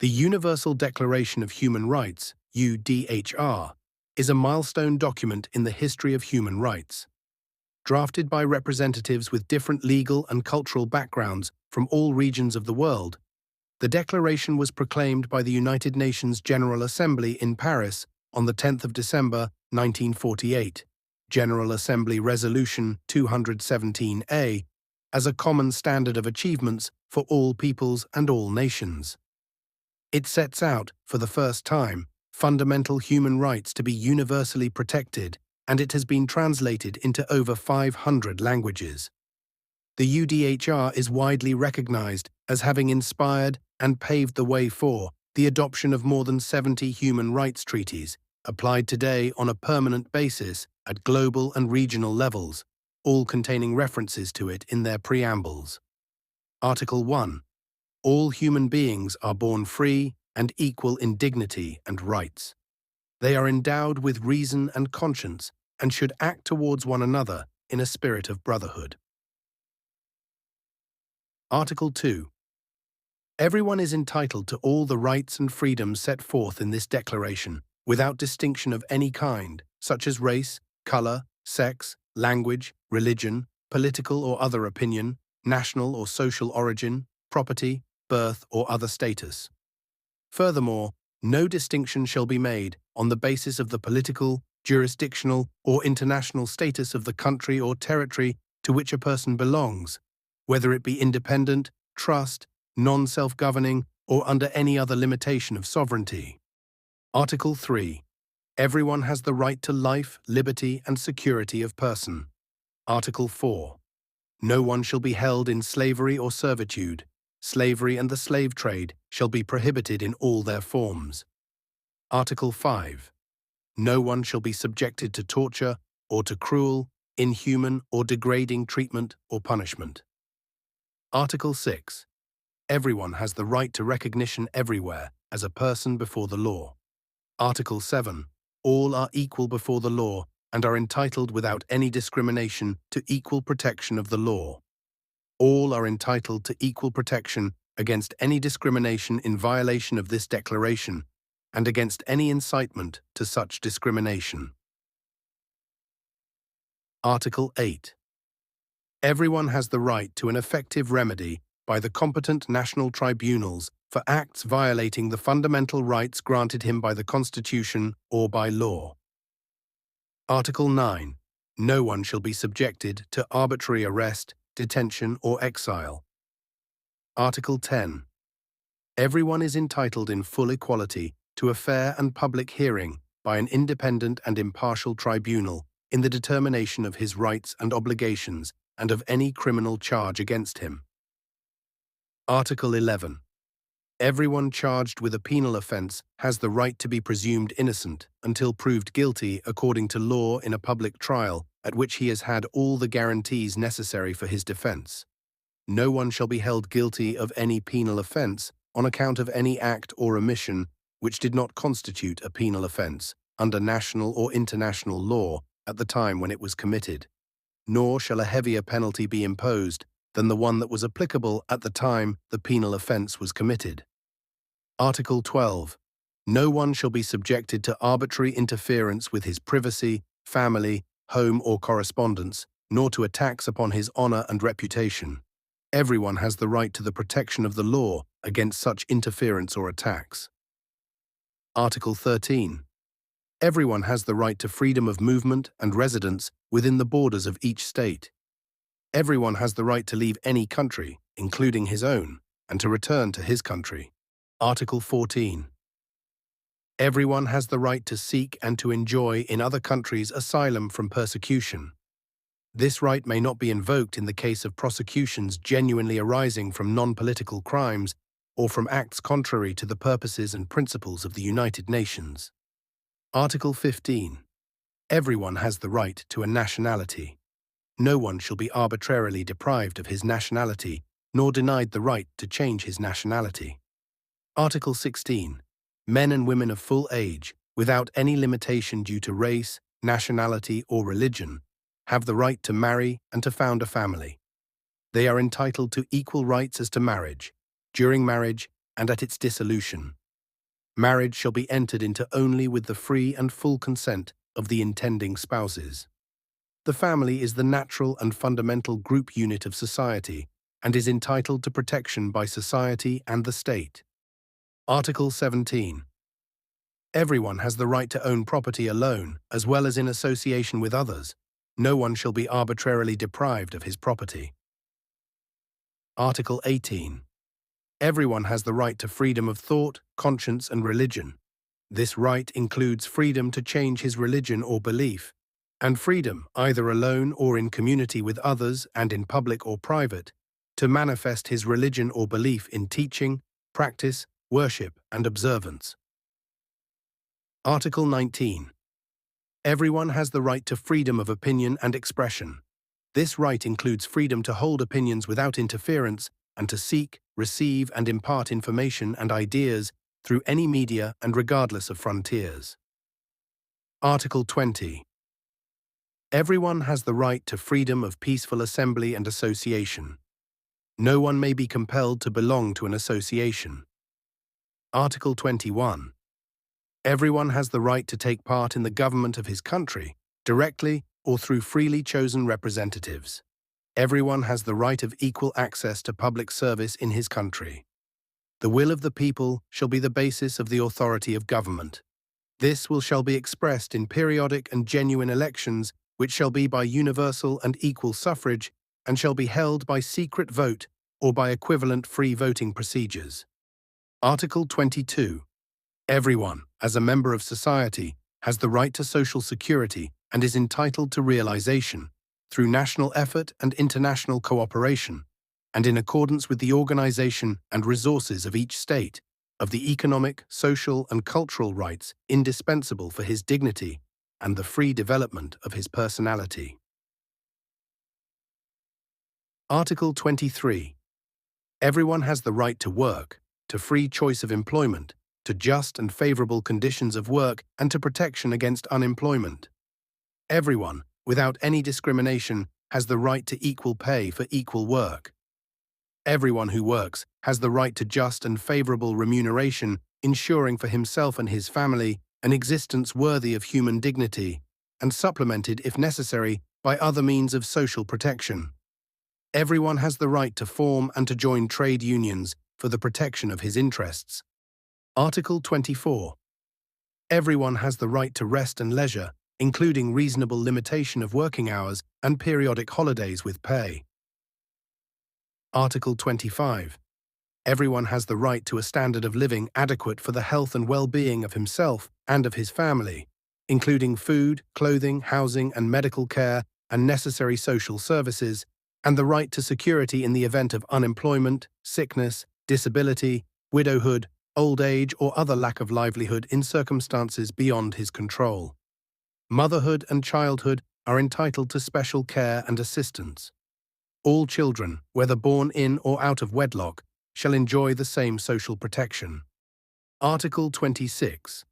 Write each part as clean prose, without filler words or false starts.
The Universal Declaration of Human Rights, UDHR, is a milestone document in the history of human rights. Drafted by representatives with different legal and cultural backgrounds from all regions of the world, the declaration was proclaimed by the United Nations General Assembly in Paris on the 10th of December, 1948, General Assembly Resolution 217A, as a common standard of achievements for all peoples and all nations. It sets out, for the first time, fundamental human rights to be universally protected, and it has been translated into over 500 languages. The UDHR is widely recognized as having inspired and paved the way for the adoption of more than 70 human rights treaties, applied today on a permanent basis at global and regional levels, all containing references to it in their preambles. Article 1. All human beings are born free and equal in dignity and rights. They are endowed with reason and conscience and should act towards one another in a spirit of brotherhood. Article 2. Everyone is entitled to all the rights and freedoms set forth in this declaration, without distinction of any kind, such as race, color, sex, language, religion, political or other opinion, national or social origin, property, birth, or other status. Furthermore, no distinction shall be made on the basis of the political, jurisdictional, or international status of the country or territory to which a person belongs, whether it be independent, trust, non-self-governing, or under any other limitation of sovereignty. Article 3. Everyone has the right to life, liberty, and security of person. Article 4. No one shall be held in slavery or servitude. Slavery and the slave trade shall be prohibited in all their forms. Article 5. No one shall be subjected to torture or to cruel, inhuman, or degrading treatment or punishment. Article 6. Everyone has the right to recognition everywhere as a person before the law. Article 7. All are equal before the law and are entitled without any discrimination to equal protection of the law. All are entitled to equal protection against any discrimination in violation of this declaration and against any incitement to such discrimination. Article 8. Everyone has the right to an effective remedy by the competent national tribunals for acts violating the fundamental rights granted him by the Constitution or by law. Article 9. No one shall be subjected to arbitrary arrest, detention, or exile. Article 10. Everyone is entitled in full equality to a fair and public hearing by an independent and impartial tribunal in the determination of his rights and obligations and of any criminal charge against him. Article 11. Everyone charged with a penal offence has the right to be presumed innocent until proved guilty according to law in a public trial at which he has had all the guarantees necessary for his defence. No one shall be held guilty of any penal offence on account of any act or omission which did not constitute a penal offence under national or international law at the time when it was committed, nor shall a heavier penalty be imposed than the one that was applicable at the time the penal offence was committed. Article 12. No one shall be subjected to arbitrary interference with his privacy, family, home, or correspondence, nor to attacks upon his honour and reputation. Everyone has the right to the protection of the law against such interference or attacks. Article 13. Everyone has the right to freedom of movement and residence within the borders of each state. Everyone has the right to leave any country, including his own, and to return to his country. Article 14. Everyone has the right to seek and to enjoy in other countries asylum from persecution. This right may not be invoked in the case of prosecutions genuinely arising from non-political crimes or from acts contrary to the purposes and principles of the United Nations. Article 15. Everyone has the right to a nationality. No one shall be arbitrarily deprived of his nationality, nor denied the right to change his nationality. Article 16. Men and women of full age, without any limitation due to race, nationality, or religion, have the right to marry and to found a family. They are entitled to equal rights as to marriage, during marriage, and at its dissolution. Marriage shall be entered into only with the free and full consent of the intending spouses. The family is the natural and fundamental group unit of society and is entitled to protection by society and the state. Article 17. Everyone has the right to own property alone, as well as in association with others. No one shall be arbitrarily deprived of his property. Article 18. Everyone has the right to freedom of thought, conscience, and religion. This right includes freedom to change his religion or belief, and freedom, either alone or in community with others and in public or private, to manifest his religion or belief in teaching, practice, worship, and observance. Article 19. Everyone has the right to freedom of opinion and expression. This right includes freedom to hold opinions without interference and to seek, receive, and impart information and ideas through any media and regardless of frontiers. Article 20. Everyone has the right to freedom of peaceful assembly and association. No one may be compelled to belong to an association. Article 21. Everyone has the right to take part in the government of his country, directly or through freely chosen representatives. Everyone has the right of equal access to public service in his country. The will of the people shall be the basis of the authority of government. This will shall be expressed in periodic and genuine elections, which shall be by universal and equal suffrage, and shall be held by secret vote or by equivalent free voting procedures. Article 22. Everyone, as a member of society, has the right to social security and is entitled to realization, through national effort and international cooperation, and in accordance with the organization and resources of each state, of the economic, social, and cultural rights indispensable for his dignity and the free development of his personality. Article 23. Everyone has the right to work, to free choice of employment, to just and favorable conditions of work, and to protection against unemployment. Everyone, without any discrimination, has the right to equal pay for equal work. Everyone who works has the right to just and favorable remuneration, ensuring for himself and his family an existence worthy of human dignity, and supplemented, if necessary, by other means of social protection. Everyone has the right to form and to join trade unions for the protection of his interests. Article 24. Everyone has the right to rest and leisure, including reasonable limitation of working hours and periodic holidays with pay. Article 25. Everyone has the right to a standard of living adequate for the health and well-being of himself and of his family, including food, clothing, housing, and medical care and necessary social services, and the right to security in the event of unemployment, sickness, disability, widowhood, old age, or other lack of livelihood in circumstances beyond his control. Motherhood and childhood are entitled to special care and assistance. All children, whether born in or out of wedlock, shall enjoy the same social protection. Article 26.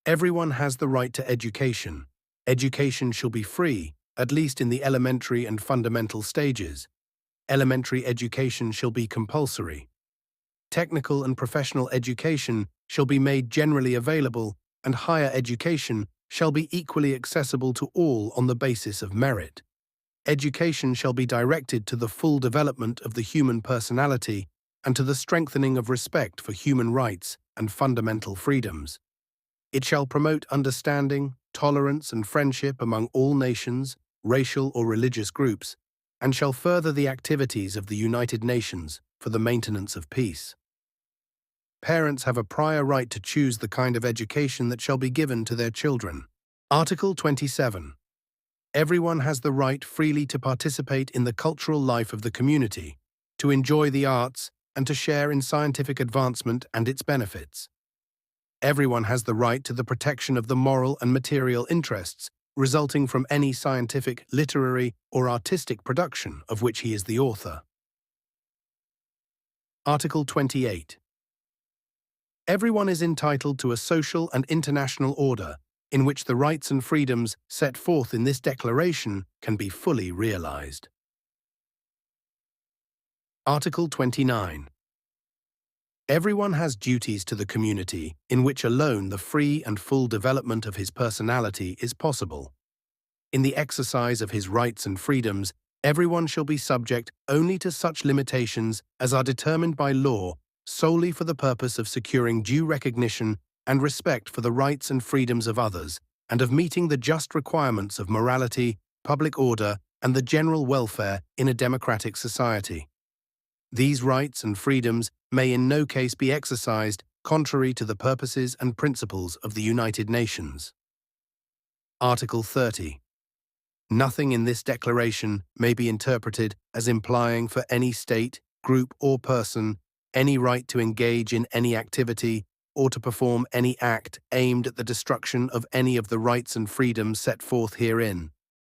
Everyone has the right to education. Education shall be free, at least in the elementary and fundamental stages. Elementary education shall be compulsory. Technical and professional education shall be made generally available, and higher education shall be equally accessible to all on the basis of merit. Education shall be directed to the full development of the human personality and to the strengthening of respect for human rights and fundamental freedoms. It shall promote understanding, tolerance, and friendship among all nations, racial or religious groups, and shall further the activities of the United Nations for the maintenance of peace. Parents have a prior right to choose the kind of education that shall be given to their children. Article 27. Everyone has the right freely to participate in the cultural life of the community, to enjoy the arts, and to share in scientific advancement and its benefits. Everyone has the right to the protection of the moral and material interests resulting from any scientific, literary, or artistic production of which he is the author. Article 28. Everyone is entitled to a social and international order in which the rights and freedoms set forth in this declaration can be fully realized. Article 29. Everyone has duties to the community in which alone the free and full development of his personality is possible. In the exercise of his rights and freedoms, everyone shall be subject only to such limitations as are determined by law solely for the purpose of securing due recognition and respect for the rights and freedoms of others, and of meeting the just requirements of morality, public order, and the general welfare in a democratic society. These rights and freedoms may in no case be exercised contrary to the purposes and principles of the United Nations. Article 30. Nothing in this declaration may be interpreted as implying for any state, group, or person any right to engage in any activity or to perform any act aimed at the destruction of any of the rights and freedoms set forth herein,